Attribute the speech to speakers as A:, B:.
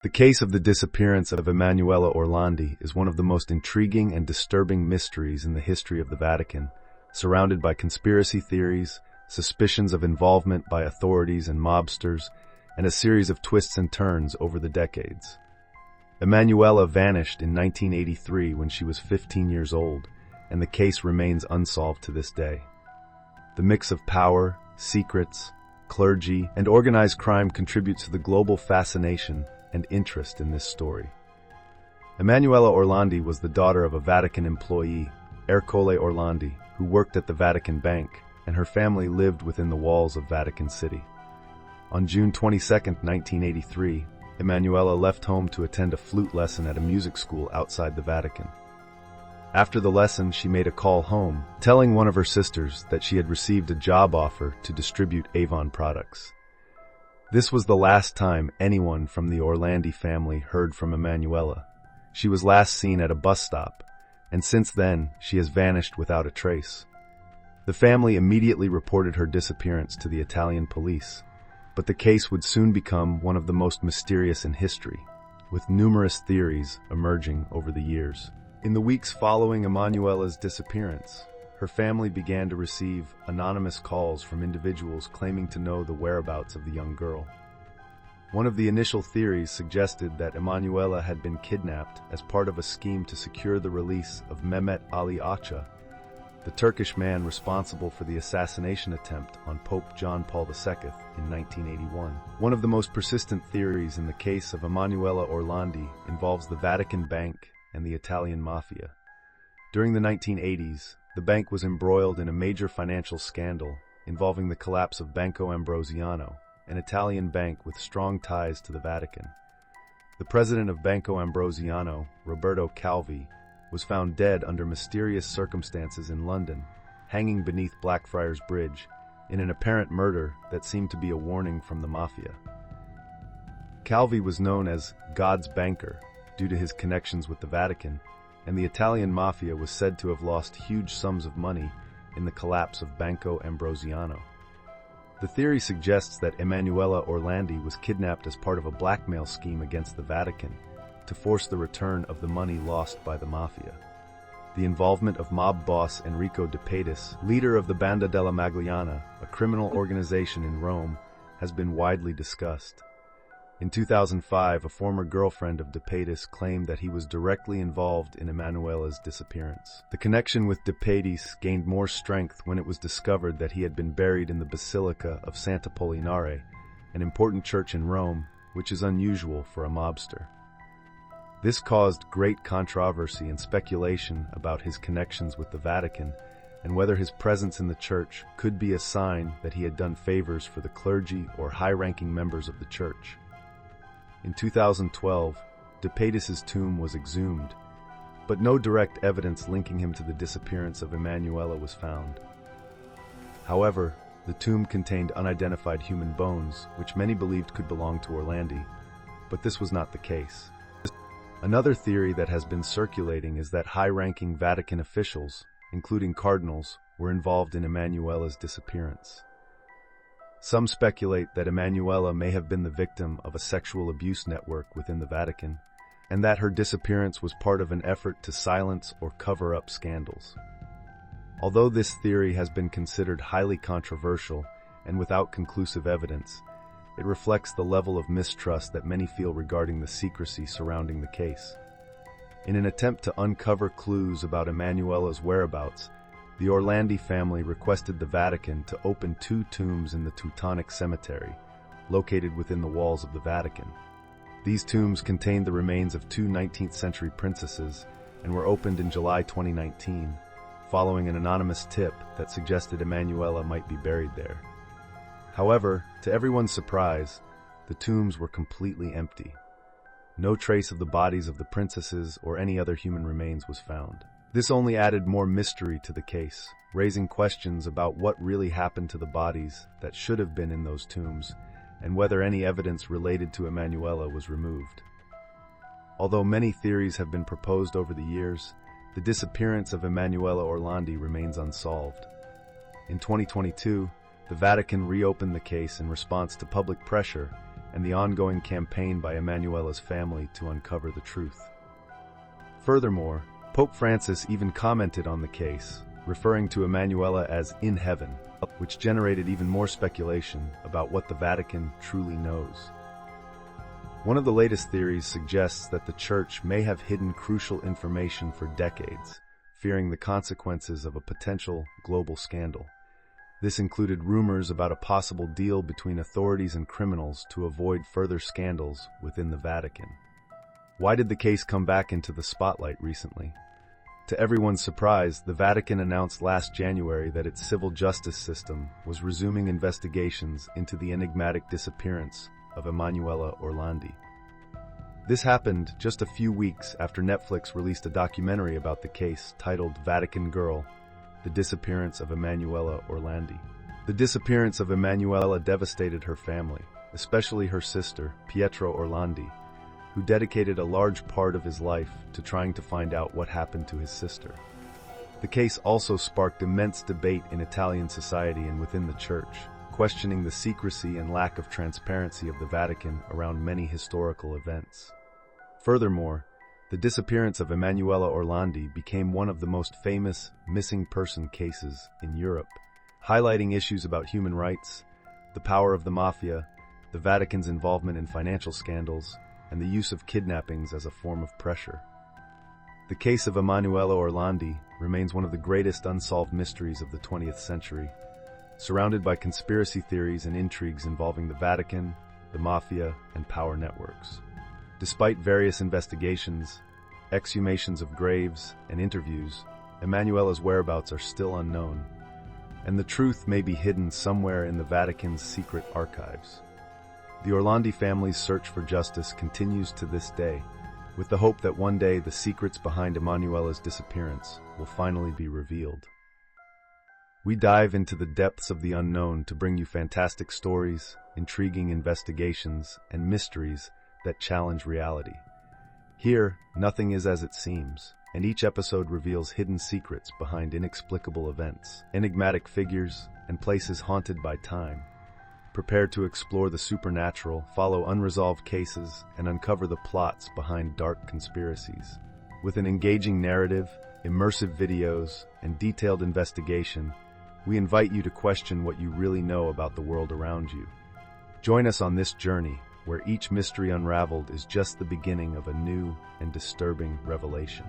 A: The case of the disappearance of Emanuela Orlandi is one of the most intriguing and disturbing mysteries in the history of the Vatican, surrounded by conspiracy theories, suspicions of involvement by authorities and mobsters, and a series of twists and turns over the decades. Emanuela vanished in 1983 when she was 15 years old, and the case remains unsolved to this day. The mix of power, secrets, clergy, and organized crime contributes to the global fascination and interest in this story. Emanuela Orlandi was the daughter of a Vatican employee, Ercole Orlandi, who worked at the Vatican Bank, and her family lived within the walls of Vatican City. On June 22, 1983, Emanuela left home to attend a flute lesson at a music school outside the Vatican. After the lesson, she made a call home, telling one of her sisters that she had received a job offer to distribute Avon products. This was the last time anyone from the Orlandi family heard from Emanuela. She was last seen at a bus stop, and since then, she has vanished without a trace. The family immediately reported her disappearance to the Italian police, but the case would soon become one of the most mysterious in history, with numerous theories emerging over the years. In the weeks following Emanuela's disappearance, her family began to receive anonymous calls from individuals claiming to know the whereabouts of the young girl. One of the initial theories suggested that Emanuela had been kidnapped as part of a scheme to secure the release of Mehmet Ali Acha, the Turkish man responsible for the assassination attempt on Pope John Paul II in 1981. One of the most persistent theories in the case of Emanuela Orlandi involves the Vatican Bank and the Italian Mafia. During the 1980s, the bank was embroiled in a major financial scandal involving the collapse of Banco Ambrosiano, an Italian bank with strong ties to the Vatican. The president of Banco Ambrosiano, Roberto Calvi, was found dead under mysterious circumstances in London, hanging beneath Blackfriars Bridge, in an apparent murder that seemed to be a warning from the Mafia. Calvi was known as God's banker due to his connections with the Vatican, and the Italian Mafia was said to have lost huge sums of money in the collapse of Banco Ambrosiano. The theory suggests that Emanuela Orlandi was kidnapped as part of a blackmail scheme against the Vatican to force the return of the money lost by the Mafia. The involvement of mob boss Enrico De Patis, leader of the Banda della Magliana, a criminal organization in Rome, has been widely discussed. In 2005, a former girlfriend of De Patis claimed that he was directly involved in Emanuela's disappearance. The connection with De Patis gained more strength when it was discovered that he had been buried in the Basilica of Sant'Apollinare, an important church in Rome, which is unusual for a mobster. This caused great controversy and speculation about his connections with the Vatican and whether his presence in the church could be a sign that he had done favors for the clergy or high-ranking members of the church. In 2012, De Patis' tomb was exhumed, but no direct evidence linking him to the disappearance of Emanuela was found. However, the tomb contained unidentified human bones, which many believed could belong to Orlandi, but this was not the case. Another theory that has been circulating is that high-ranking Vatican officials, including cardinals, were involved in Emanuela's disappearance. Some speculate that Emanuela may have been the victim of a sexual abuse network within the Vatican, and that her disappearance was part of an effort to silence or cover up scandals. Although this theory has been considered highly controversial and without conclusive evidence, it reflects the level of mistrust that many feel regarding the secrecy surrounding the case. In an attempt to uncover clues about Emanuela's whereabouts, the Orlandi family requested the Vatican to open 2 tombs in the Teutonic Cemetery, located within the walls of the Vatican. These tombs contained the remains of 2 19th-century princesses and were opened in July 2019, following an anonymous tip that suggested Emanuela might be buried there. However, to everyone's surprise, the tombs were completely empty. No trace of the bodies of the princesses or any other human remains was found. This only added more mystery to the case, raising questions about what really happened to the bodies that should have been in those tombs, and whether any evidence related to Emanuela was removed. Although many theories have been proposed over the years, the disappearance of Emanuela Orlandi remains unsolved. In 2022, the Vatican reopened the case in response to public pressure and the ongoing campaign by Emanuela's family to uncover the truth. Furthermore, Pope Francis even commented on the case, referring to Emanuela as in heaven, which generated even more speculation about what the Vatican truly knows. One of the latest theories suggests that the Church may have hidden crucial information for decades, fearing the consequences of a potential global scandal. This included rumors about a possible deal between authorities and criminals to avoid further scandals within the Vatican. Why did the case come back into the spotlight recently? To everyone's surprise, the Vatican announced last January that its civil justice system was resuming investigations into the enigmatic disappearance of Emanuela Orlandi. This happened just a few weeks after Netflix released a documentary about the case titled Vatican Girl: The Disappearance of Emanuela Orlandi. The disappearance of Emanuela devastated her family, especially her sister, Pietro Orlandi, who dedicated a large part of his life to trying to find out what happened to his sister. The case also sparked immense debate in Italian society and within the Church, questioning the secrecy and lack of transparency of the Vatican around many historical events. Furthermore, the disappearance of Emanuela Orlandi became one of the most famous missing person cases in Europe, highlighting issues about human rights, the power of the Mafia, the Vatican's involvement in financial scandals, and the use of kidnappings as a form of pressure. The case of Emanuela Orlandi remains one of the greatest unsolved mysteries of the 20th century, surrounded by conspiracy theories and intrigues involving the Vatican, the Mafia, and power networks. Despite various investigations, exhumations of graves, and interviews, Emanuela's whereabouts are still unknown, and the truth may be hidden somewhere in the Vatican's secret archives. The Orlandi family's search for justice continues to this day, with the hope that one day the secrets behind Emanuela's disappearance will finally be revealed. We dive into the depths of the unknown to bring you fantastic stories, intriguing investigations, and mysteries that challenge reality. Here, nothing is as it seems, and each episode reveals hidden secrets behind inexplicable events, enigmatic figures, and places haunted by time. Prepare to explore the supernatural, follow unresolved cases, and uncover the plots behind dark conspiracies. With an engaging narrative, immersive videos, and detailed investigation, we invite you to question what you really know about the world around you. Join us on this journey, where each mystery unraveled is just the beginning of a new and disturbing revelation.